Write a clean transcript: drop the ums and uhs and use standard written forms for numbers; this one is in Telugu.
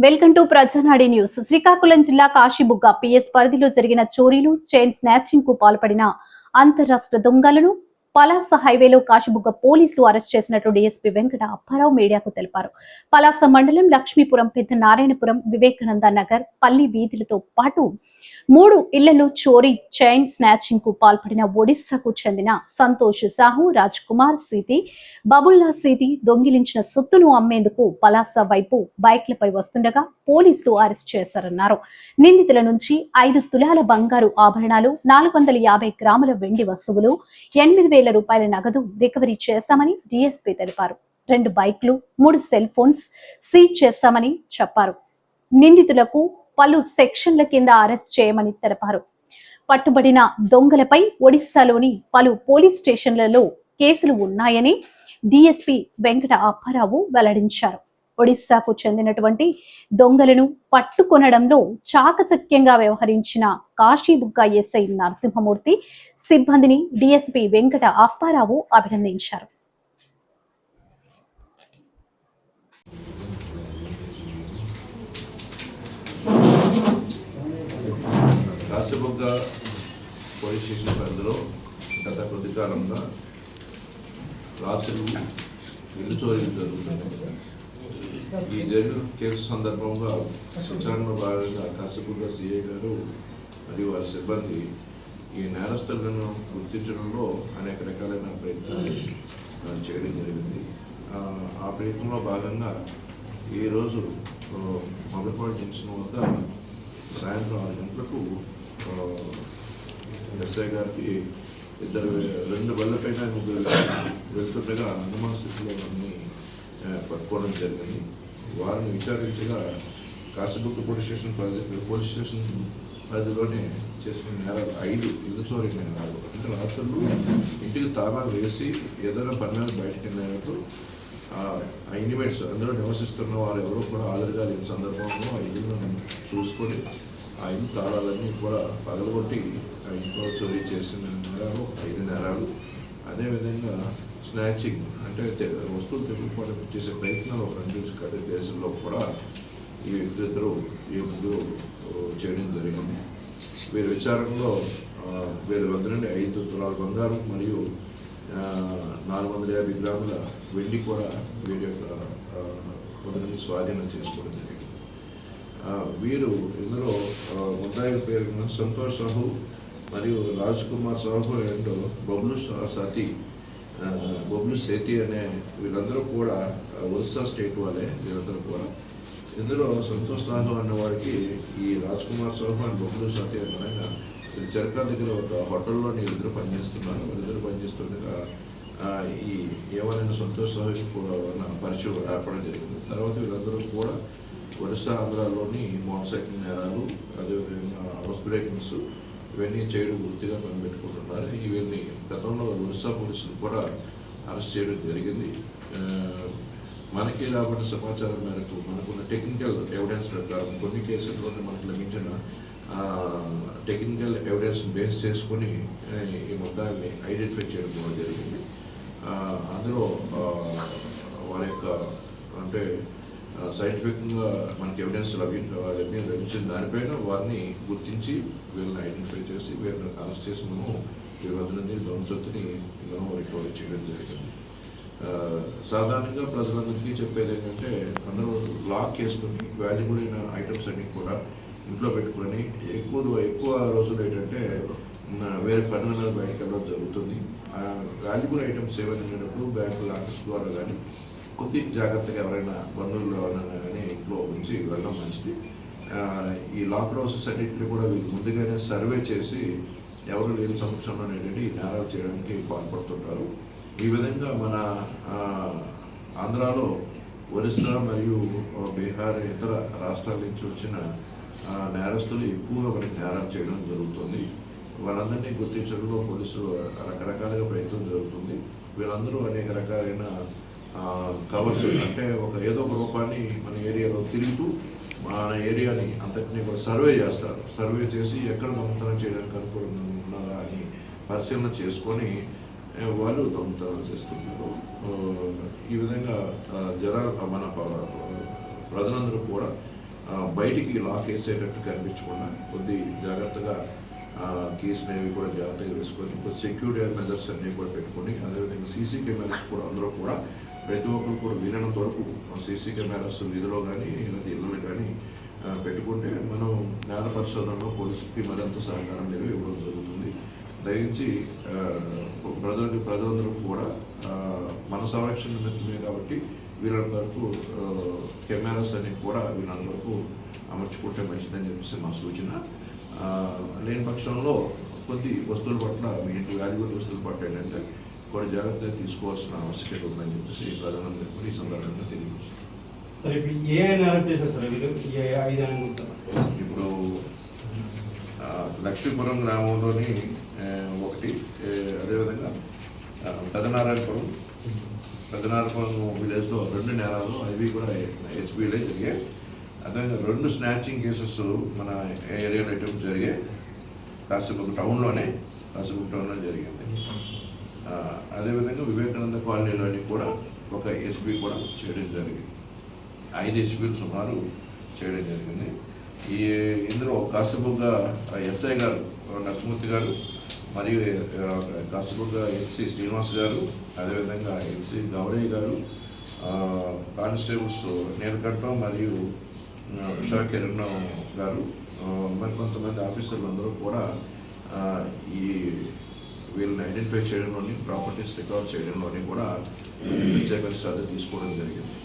Welcome to ప్రజానాడి news. శ్రీకాకుళం జిల్లా కాశీబుగ్గ పిఎస్ పరిధిలో జరిగిన చోరీలు, చైన్ స్నాచింగ్ కు పాల్పడిన అంతరాష్ట్ర దొంగలను పలాస హైవేలో కాశీబుగ్గ పోలీసులు అరెస్ట్ చేసినట్లు డీఎస్పీ వెంకట అప్పారావు మీడియాకు తెలిపారు. పలాస మండలం లక్ష్మీపురం, పెద్ద నారాయణపురం, వివేకానంద నగర్, పల్లి వీధులతో పాటు 3 ఇళ్లలో చోరీ, చైన్ స్నాచింగ్ కు పాల్పడిన ఒడిశాకు చెందిన సంతోష్ సాహు, రాజ్ కుమార్ సీతి, బబుల్లా సీతి దొంగిలించిన సొత్తును అమ్మేందుకు పలాస వైపు బైక్లపై వస్తుండగా పోలీసులు అరెస్ట్ చేశారన్నారు. నిందితుల నుంచి 5 తులాల బంగారు ఆభరణాలు, 450 గ్రాముల వెండి వస్తువులు, 8,000 రూపాయల నగదు రికవరీ చేశామని డీఎస్పీ తెలిపారు. 2 బైక్లు, 3 సెల్ ఫోన్స్ సీజ్ చేశామని చెప్పారు. నిందితులకు పలు సెక్షన్ల కింద అరెస్ట్ చేయమని తెలిపారు. పట్టుబడిన దొంగలపై ఒడిశాలోని పలు పోలీస్ స్టేషన్లలో కేసులు ఉన్నాయని డీఎస్పీ వెంకట అప్పారావు వెల్లడించారు. ఒడిశాకు చెందినటువంటి దొంగలను పట్టుకొనడంలో చాకచక్యంగా వ్యవహరించిన కాశీబుగ్గ ఎస్ఐ నరసింహమూర్తి సిబ్బందిని డీఎస్పీ వెంకట అప్పారావు అభినందించారు. కాశీబుగ్గ పోలీస్ స్టేషన్ పరిధిలో గత కొద్ది కాలంగా రాత్రులు ఇల్లు చోరీలు జరుగుతున్నాయి. ఈ జరిగిన కేసు సందర్భంగా విచారణలో భాగంగా కాశీబుగ్గ సిఐ గారు మరియు వారి సిబ్బంది ఈ నేరస్తులను గుర్తించడంలో అనేక రకాలైన ప్రయత్నాలు చేయడం జరిగింది. ఆ ప్రయత్నంలో భాగంగా ఈరోజు మొదటిపాడు జంక్షన్ వద్ద సాయంత్రం 6 గంటలకు ఎస్ఐ గారికి 2 బళ్ళపైన వెళ్తుండగా అనుమాన స్థితిలో వారిని పట్టుకోవడం జరిగింది. వారిని విచారించగా కాశీబుగ్గ పోలీస్ స్టేషన్ పరిధిలోనే చేసిన నేరాలు 5 ఇల్లు చోరీ నేరాలు. అంటే రాత్రులు ఇంటికి తాళాలు వేసి ఏదైనా పని మీద బయటకు వెళ్ళినట్టు ఆ ఇన్మేట్స్ అందులో నివసిస్తున్న వారు ఎవరో కూడా హాజరుగా లేని సందర్భంలో ఆ ఇల్లును చూసుకొని ఆ ఇల్లు తాళాలన్నీ కూడా పగలగొట్టి ఆ ఇంట్లో చోరీ చేసిన నేరాలు 5 నేరాలు. అదేవిధంగా స్నాచింగ్ అంటే వస్తువులు తెప్పుకోవడం చేసే ప్రయత్నాలు 2 కేసుల్లో కూడా ఈ వ్యక్తులిద్దరూ ఈ ముగ్గురు చేయడం జరిగింది. వీరి విచారణలో వీరి వద్ద నుండి 5 తులాల బంగారం మరియు 450 గ్రాముల వెండి కూడా వీరి యొక్క వద్ద నుండి స్వాధీనం చేసుకోవడం జరిగింది. వీరు ఇందులో ముద్దాయిల పేరు సంతోష్ సాహు మరియు రాజ్ కుమార్ సాహు అండ్ బబ్లు సేతి అనే వీళ్ళందరూ కూడా ఒరిస్సా స్టేట్ వాళ్ళే. వీళ్ళందరూ కూడా ఇందులో సంతోష్ సాహు అన్నవాడికి ఈ రాజ్ కుమార్ సాహు అండ్ బబ్లు సాతి అనగా చెరకా దగ్గర ఒక హోటల్లో వీళ్ళిద్దరు పనిచేస్తున్నారు. వీళ్ళిద్దరు పనిచేస్తుండగా ఈ ఏమైనా సంతోష్ సాహు పరిచయం ఏర్పడడం జరిగింది. తర్వాత వీళ్ళందరూ కూడా ఒరిస్సా, ఆంధ్రాలోని మోటార్ సైకిల్ నేరాలు, అదేవిధంగా హౌస్ బ్రేకింగ్స్ ఇవన్నీ చేయడం వృత్తిగా పనిపెట్టుకుంటున్నారు. ఇవన్నీ గతంలో ఒరిస్సా పోలీసులు కూడా అరెస్ట్ చేయడం జరిగింది. మనకి రాబడిన సమాచారం మేరకు మనకున్న టెక్నికల్ ఎవిడెన్స్ ప్రకారం కొన్ని కేసుల్లోనే మనకు లభించిన టెక్నికల్ ఎవిడెన్స్ బేస్ చేసుకొని ఈ మొత్తాన్ని ఐడెంటిఫై చేయడం కూడా జరిగింది. అందులో వారి యొక్క అంటే సైంటిఫిక్గా మనకి ఎవిడెన్స్ లభించిన దానిపైన వారిని గుర్తించి వీళ్ళని ఐడెంటిఫై చేసి వీళ్ళని అరెస్ట్ చేసి మనము వీరి వద్ద నుండి దొంగసొత్తుని మనం రికవరీ చేయడం జరిగింది. సాధారణంగా ప్రజలందరికీ చెప్పేది ఏంటంటే అందరూ లాక్ చేసుకుని వాల్యుబుల్ అయిన ఐటమ్స్ అన్నీ కూడా ఇంట్లో పెట్టుకొని ఎక్కువ రోజులు ఏంటంటే వేరే పనుల మీద బయటకు వెళ్ళడం జరుగుతుంది. వాల్యుబుల్ ఐటమ్స్ ఏమైనా ఉన్నప్పుడు బ్యాంకు లాకర్స్ ద్వారా కానీ కొద్ది జాగ్రత్తగా ఎవరైనా బంధువులు ఎవరైనా కానీ ఇంట్లో ఉంచి వెళ్ళడం మంచిది. ఈ లాక్ హౌసెస్ అన్నింటినీ కూడా వీళ్ళు ముందుగానే సర్వే చేసి ఎవరు లేని సమక్షంలో ఏంటంటే ఈ నేరాలు చేయడానికి పాల్పడుతుంటారు. ఈ విధంగా మన ఆంధ్రాలో ఒరిస్సా మరియు బీహార్ ఇతర రాష్ట్రాల నుంచి వచ్చిన నేరస్తులు ఎక్కువగా మనకి నేరాలు చేయడం జరుగుతుంది. వాళ్ళందరినీ గుర్తించడంలో పోలీసులు రకరకాలుగా ప్రయత్నం జరుగుతుంది. వీళ్ళందరూ అనేక రకాలైన కవర్స్ అంటే ఏదో ఒక రూపాన్ని మన ఏరియాలో తిరుగుతూ మన ఏరియాని అంతటినీ కూడా సర్వే చేస్తారు. సర్వే చేసి ఎక్కడ దొంగతనం చేయడానికి అనుకూలంగా ఉన్నదా అని పరిశీలన చేసుకొని వాళ్ళు దొంగతనాలు చేస్తున్నారు. ఈ విధంగా మన ప్రజలందరూ కూడా బయటికి లాక్ వేసేటట్టు కనిపించకుండా కొద్ది జాగ్రత్తగా కేసుని అవి కూడా జాగ్రత్తగా వేసుకొని కొద్ది సెక్యూరిటీ మెజర్స్ అన్నీ కూడా పెట్టుకొని అదేవిధంగా సీసీ కెమెరాస్ కూడా అందరూ కూడా ప్రతి ఒక్కరు కూడా వీలైనంత వరకు సీసీ కెమెరాస్ వీధిలో కానీ లేదా ఇళ్ళలో కానీ పెట్టుకుంటే మనం నేర పరిశోధనలో పోలీసులకి మరింత సహకారం మీరు ఇవ్వడం జరుగుతుంది. దయించి ప్రజలందరూ కూడా మన సంరక్షణ నిమిత్తమే కాబట్టి వీళ్ళంత వరకు కెమెరాస్ అన్ని కూడా వీళ్ళంత వరకు అమర్చుకుంటే మంచిదని చెప్పేసి మా సూచన. లేని పక్షంలో కొద్ది వస్తువుల పట్ల మీ ఇంటి వాల్యుబుల్ వస్తువుల పట్ల ఏంటంటే కొన్ని జాగ్రత్తగా తీసుకోవాల్సిన ఆవశ్యకత ఉందని చెప్పేసి ప్రజలందరికీ కూడా ఈ సందర్భంగా తెలియజేస్తుంది. ఇప్పుడు లక్ష్మీపురం గ్రామంలోని ఒకటి, అదేవిధంగా పెదనారాయణపురం విలేజ్లో 2 నేరాలు అవి కూడా హెచ్బీలే జరిగాయి. అదేవిధంగా 2 స్నాచింగ్ కేసెస్ మన ఏరియాలో అటెంప్ట్ జరిగాయి. కాశీబుగ్గ టౌన్లోనే జరిగింది. అదేవిధంగా వివేకానంద కాలనీలోని కూడా ఒక హెచ్బీ కూడా చేయడం జరిగింది. 5 హెచ్బీలు సుమారు చేయడం జరిగింది. ఇందులో కాశీబుగ్గ ఎస్ఐ గారు నరసింహమూర్తి గారు మరియు కాశీబుగ్గ ఎస్సీ శ్రీనివాస్ గారు, అదేవిధంగా ఎస్సీ గౌరయ్య గారు, కానిస్టేబుల్స్ నీలకంఠం మరియు ఉషా కిరణ్ గారు, మరి కొంతమంది ఆఫీసర్లు అందరూ కూడా ఈ వీళ్ళని ఐడెంటిఫై చేయడంలోని, ప్రాపర్టీస్ రికవర్ చేయడంలోని కూడా ప్రత్యేక శ్రద్ధ తీసుకోవడం జరిగింది.